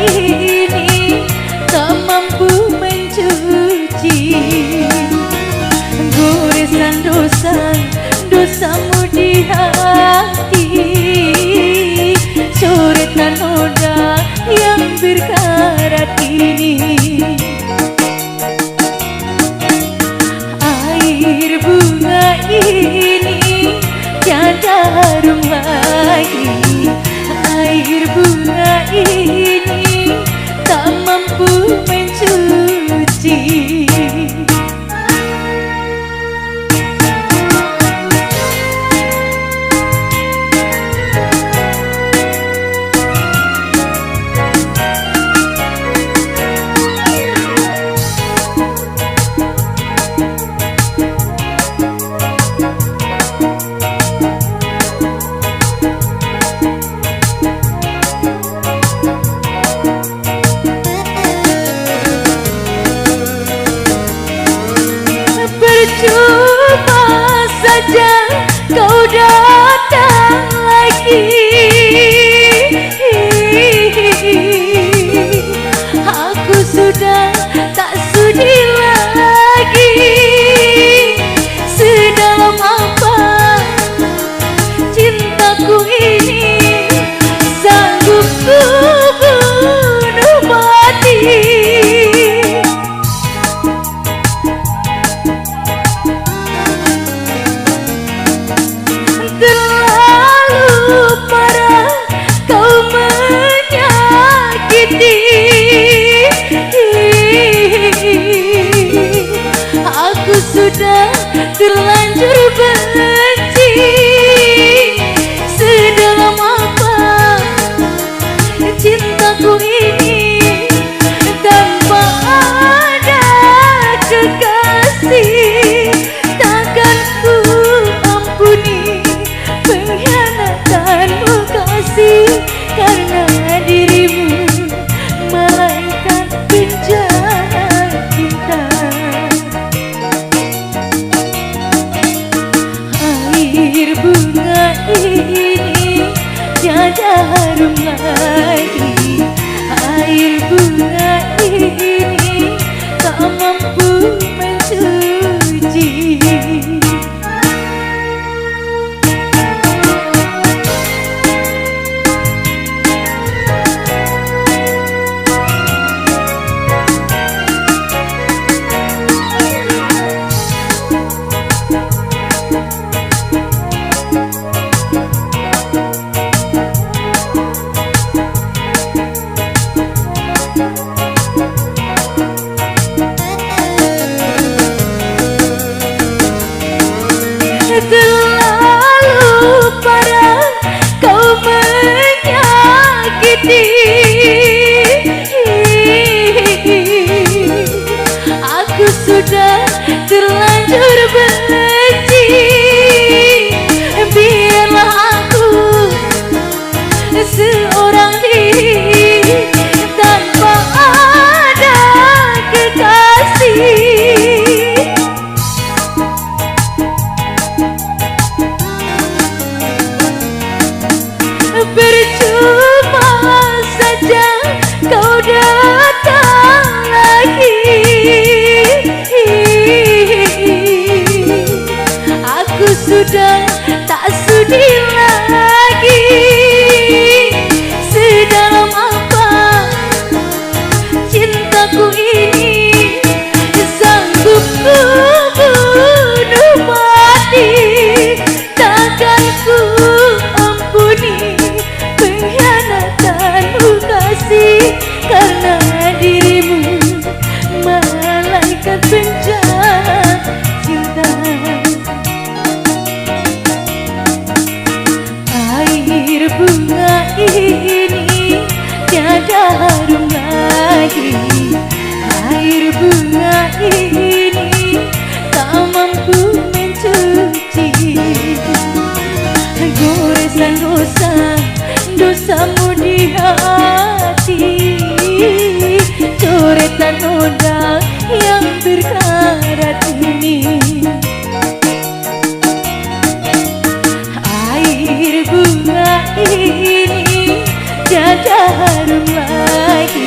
ini tak mampu mencuci goresan dosamu di hati, coretan noda yang berkarat ini. Air bunga ini tiada harum lagi, air bunga ini tak mampu mencuci Percuma saja kau datang lagi, aku sudah tak sudi lagi. Sedalam apa cintaku ini, sanggup ku bunuh mati. Terlalu parah kau menyakiti, aku sudah terlanjur benci. Sedalam apa cintaku ini, tanpa ada kekasih, takkan ku ampuni pengkhianatanmu kasih. Karena dirimu malaikat penjahat cinta. Air bunga ini tiada harum lagi, air bunga ini tak mampu mencuci. Terlalu parah kau menyakiti, aku sudah terlanjur benci. Biarlah aku seorang diri tanpa ada kekasih. Percuma saja kau datang lagi, aku sudah tak sudi lagi. Sedalam apa cintaku ini, sanggup ku bunuh mati. Takkan ku ampuni pengkhianatanmu kasih. Karena dirimu malaikat penjahat cinta. Air bunga ini tiada harum lagi, air bunga ini tak mampu mencuci goresan dosamu di hati, coretan noda yang berkarat ini. Air bunga ini tiada harum lagi,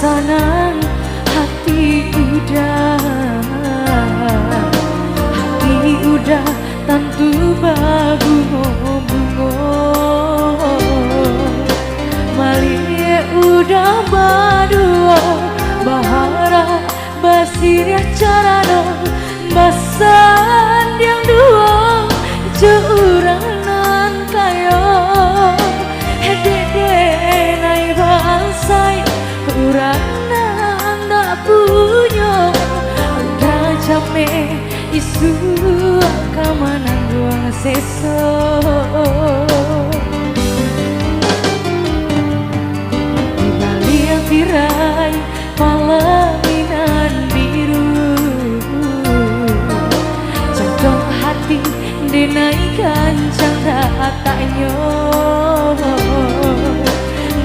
sanang hati udah tentu babungo-bungo malie udah badua bahara basirnya carano basan yang dua curang nan kayo dede nai bansai kurang nanda punya udah capek isu kamanan dua seso dibalik tirai palaminan biru jantung hati dinaikkan canda taknya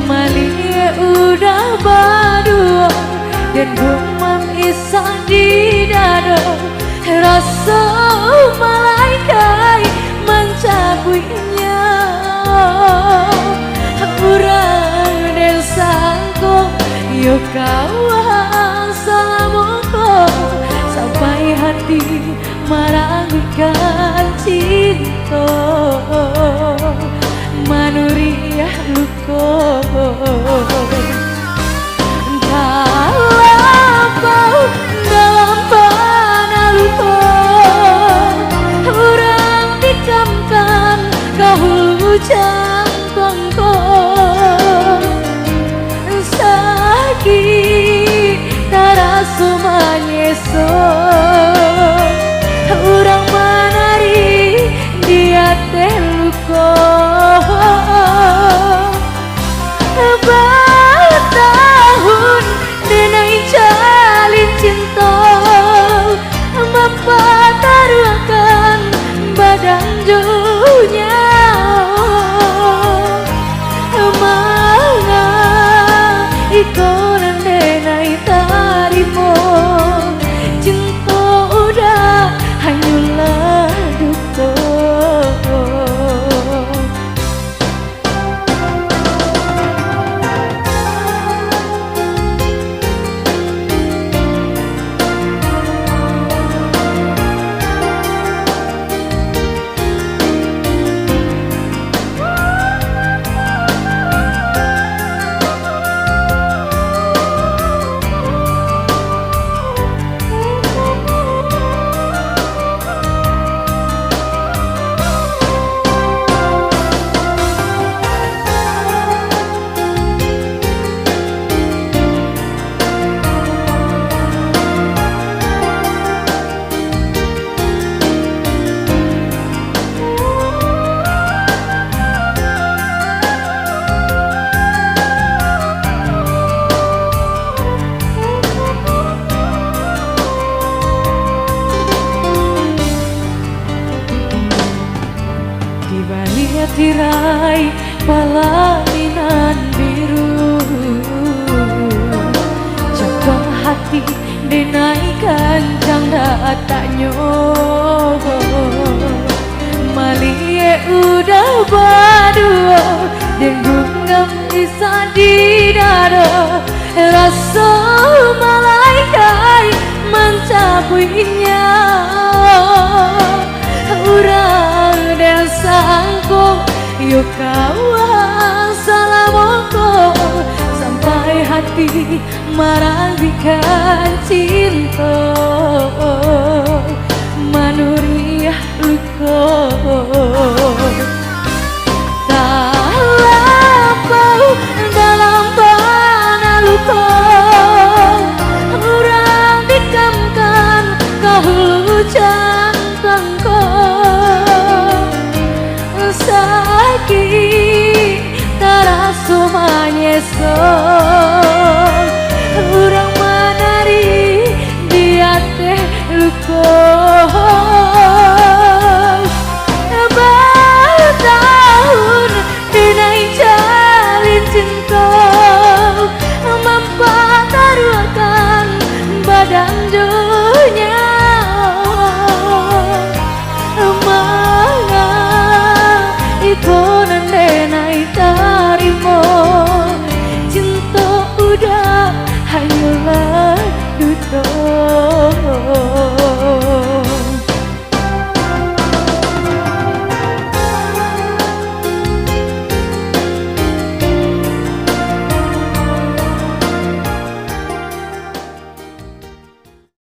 malie udah badua dan rumah isah di dado rasa malaikat mencakuinya urang dan sangko yo kawan salamoko sampai hati meragukan cinta manuriah luko dalam panah luko urang dikamkan kahulu jantungko sakit tarasu manyeso urang manari dia teh luko tahun denai jalin cinta mempataruakan badan dunia manga ikonan denai tarimo cinta udah hanyulah duka tirai palaminan biru jantung hati dinaikkan canda taknya malie udah badua dan bunga bisa di dada rasa malaikat mencakuinya urang dan sangko yo kawan salamoko sampai hati meragukan cinta manuriah luko tak lapau dalam panah luko urang dikamkan kahulu jantungko sakit tarasu manyeso urang manari dia teh luko